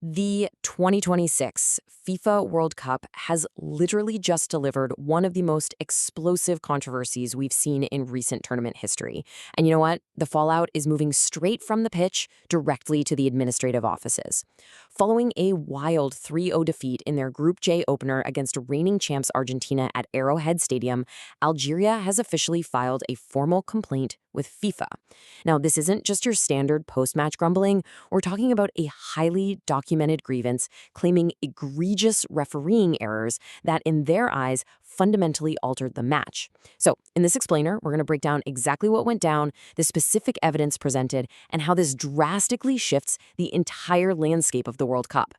The 2026 FIFA World Cup has literally just delivered one of the most explosive controversies we've seen in recent tournament history. And you know what? The fallout is moving straight from the pitch directly to the administrative offices. Following a wild 3-0 defeat in their Group J opener against reigning champs Argentina at Arrowhead Stadium, Algeria has officially filed a formal complaint with FIFA. Now, this isn't just your standard post-match grumbling. We're talking about a highly documented grievance claiming egregious refereeing errors that, in their eyes, fundamentally altered the match. So, in this explainer, we're going to break down exactly what went down, the specific evidence presented, and how this drastically shifts the entire landscape of the World Cup.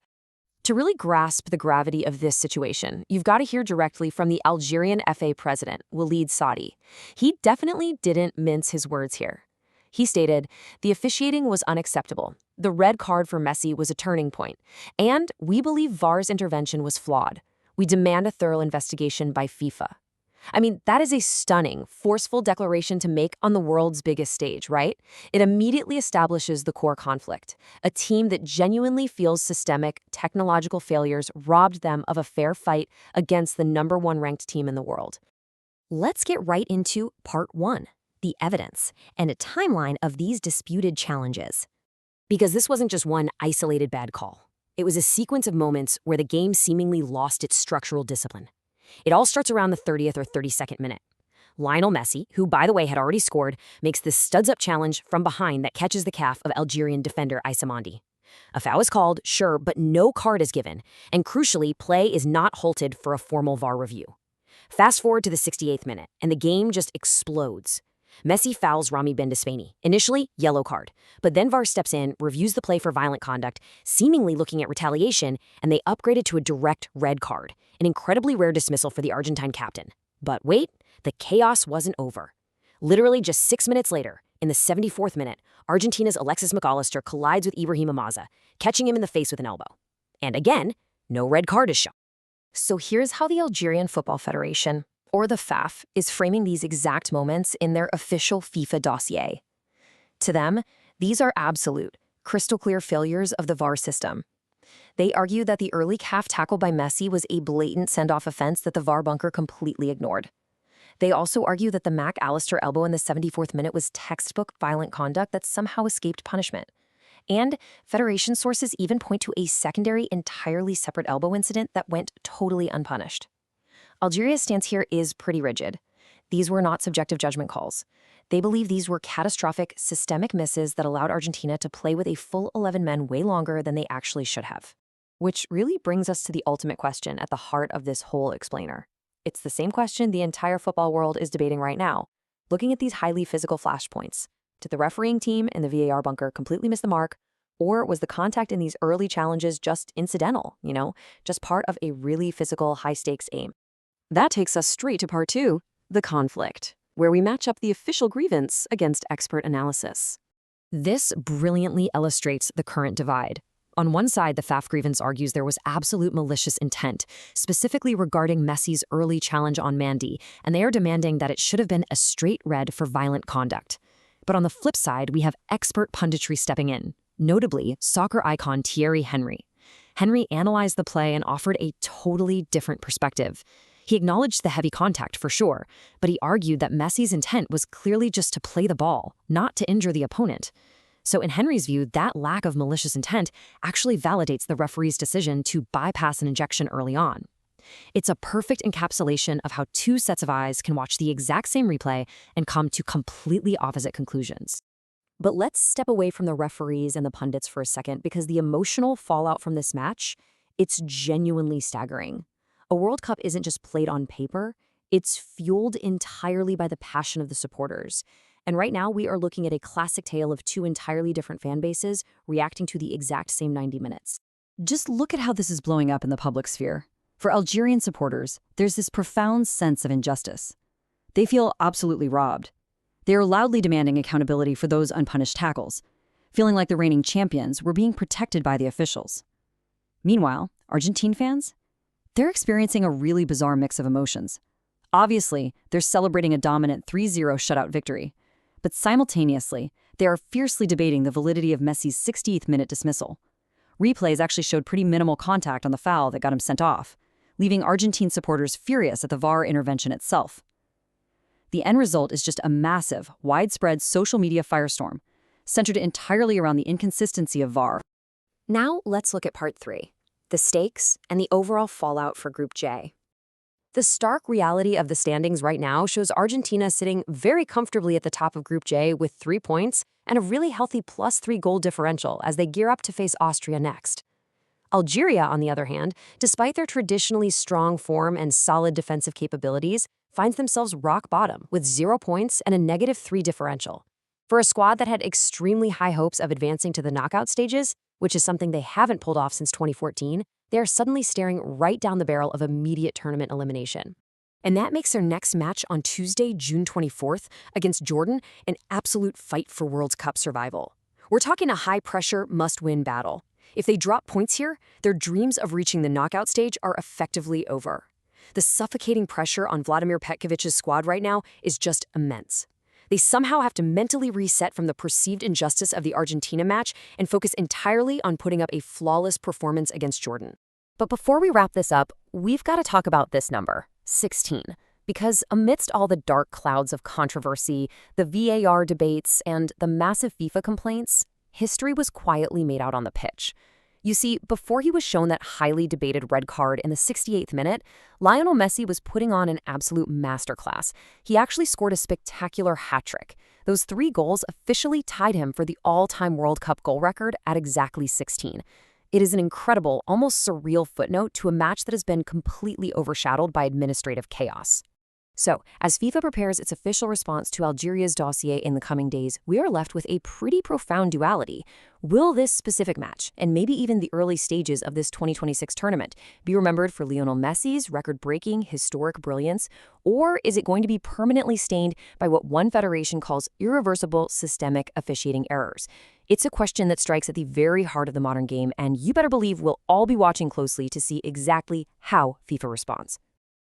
To really grasp the gravity of this situation, you've got to hear directly from the Algerian FA president, Walid Saadi. He definitely didn't mince his words here. He stated, "The officiating was unacceptable. The red card for Messi was a turning point, and we believe VAR's intervention was flawed. We demand a thorough investigation by FIFA." I mean, that is a stunning, forceful declaration to make on the world's biggest stage, right? It immediately establishes the core conflict. A team that genuinely feels systemic, technological failures robbed them of a fair fight against the #1 ranked team in the world. Let's get right into part 1, the evidence, and a timeline of these disputed challenges. Because this wasn't just one isolated bad call. It was a sequence of moments where the game seemingly lost its structural discipline. It all starts around the 30th or 32nd minute. Lionel Messi, who by the way had already scored, makes this studs-up challenge from behind that catches the calf of Algerian defender Aïssa. A foul is called, sure, but no card is given, and crucially, play is not halted for a formal VAR review. Fast forward to the 68th minute, and the game just explodes. Messi fouls Rami Bendisfaini. Initially, yellow card, but then VAR steps in, reviews the play for violent conduct, seemingly looking at retaliation, and they upgrade it to a direct red card, an incredibly rare dismissal for the Argentine captain. But wait, the chaos wasn't over. Literally just 6 minutes later, in the 74th minute, Argentina's Alexis McAllister collides with Ibrahim Amaza, catching him in the face with an elbow. And again, no red card is shown. So here's how the Algerian Football Federation, or the FAF, is framing these exact moments in their official FIFA dossier. To them, these are absolute, crystal-clear failures of the VAR system. They argue that the early calf tackle by Messi was a blatant send-off offense that the VAR bunker completely ignored. They also argue that the McAllister elbow in the 74th minute was textbook violent conduct that somehow escaped punishment. And Federation sources even point to a secondary, entirely separate elbow incident that went totally unpunished. Algeria's stance here is pretty rigid. These were not subjective judgment calls. They believe these were catastrophic, systemic misses that allowed Argentina to play with a full 11 men way longer than they actually should have. Which really brings us to the ultimate question at the heart of this whole explainer. It's the same question the entire football world is debating right now. Looking at these highly physical flashpoints, did the refereeing team in the VAR bunker completely miss the mark? Or was the contact in these early challenges just incidental, just part of a really physical, high-stakes aim? That takes us straight to part 2, the conflict, where we match up the official grievance against expert analysis. This brilliantly illustrates the current divide. On one side, the FAF grievance argues there was absolute malicious intent, specifically regarding Messi's early challenge on Mandy, and they are demanding that it should have been a straight red for violent conduct. But on the flip side, we have expert punditry stepping in, notably soccer icon Thierry Henry. Henry analyzed the play and offered a totally different perspective. He acknowledged the heavy contact for sure, but he argued that Messi's intent was clearly just to play the ball, not to injure the opponent. So in Henry's view, that lack of malicious intent actually validates the referee's decision to bypass an injection early on. It's a perfect encapsulation of how two sets of eyes can watch the exact same replay and come to completely opposite conclusions. But let's step away from the referees and the pundits for a second, because the emotional fallout from this match, it's genuinely staggering. A World Cup isn't just played on paper, it's fueled entirely by the passion of the supporters. And right now, we are looking at a classic tale of two entirely different fan bases reacting to the exact same 90 minutes. Just look at how this is blowing up in the public sphere. For Algerian supporters, there's this profound sense of injustice. They feel absolutely robbed. They are loudly demanding accountability for those unpunished tackles, feeling like the reigning champions were being protected by the officials. Meanwhile, Argentine fans? They're experiencing a really bizarre mix of emotions. Obviously, they're celebrating a dominant 3-0 shutout victory, but simultaneously, they are fiercely debating the validity of Messi's 60th minute dismissal. Replays actually showed pretty minimal contact on the foul that got him sent off, leaving Argentine supporters furious at the VAR intervention itself. The end result is just a massive, widespread social media firestorm, centered entirely around the inconsistency of VAR. Now let's look at part 3, the stakes and the overall fallout for Group J. The stark reality of the standings right now shows Argentina sitting very comfortably at the top of Group J with 3 points and a really healthy +3 goal differential as they gear up to face Austria next. Algeria, on the other hand, despite their traditionally strong form and solid defensive capabilities, finds themselves rock bottom with 0 points and a -3 differential. For a squad that had extremely high hopes of advancing to the knockout stages, which is something they haven't pulled off since 2014, they are suddenly staring right down the barrel of immediate tournament elimination. And that makes their next match on Tuesday, June 24th, against Jordan, an absolute fight for World Cup survival. We're talking a high-pressure, must-win battle. If they drop points here, their dreams of reaching the knockout stage are effectively over. The suffocating pressure on Vladimir Petkovic's squad right now is just immense. They somehow have to mentally reset from the perceived injustice of the Argentina match and focus entirely on putting up a flawless performance against Jordan. But before we wrap this up, we've got to talk about this number, 16. Because amidst all the dark clouds of controversy, the VAR debates, and the massive FIFA complaints, history was quietly made out on the pitch. You see, before he was shown that highly debated red card in the 68th minute, Lionel Messi was putting on an absolute masterclass. He actually scored a spectacular hat-trick. Those 3 goals officially tied him for the all-time World Cup goal record at exactly 16. It is an incredible, almost surreal footnote to a match that has been completely overshadowed by administrative chaos. So, as FIFA prepares its official response to Algeria's dossier in the coming days, we are left with a pretty profound duality. Will this specific match, and maybe even the early stages of this 2026 tournament, be remembered for Lionel Messi's record-breaking, historic brilliance, or is it going to be permanently stained by what one federation calls irreversible systemic officiating errors? It's a question that strikes at the very heart of the modern game, and you better believe we'll all be watching closely to see exactly how FIFA responds.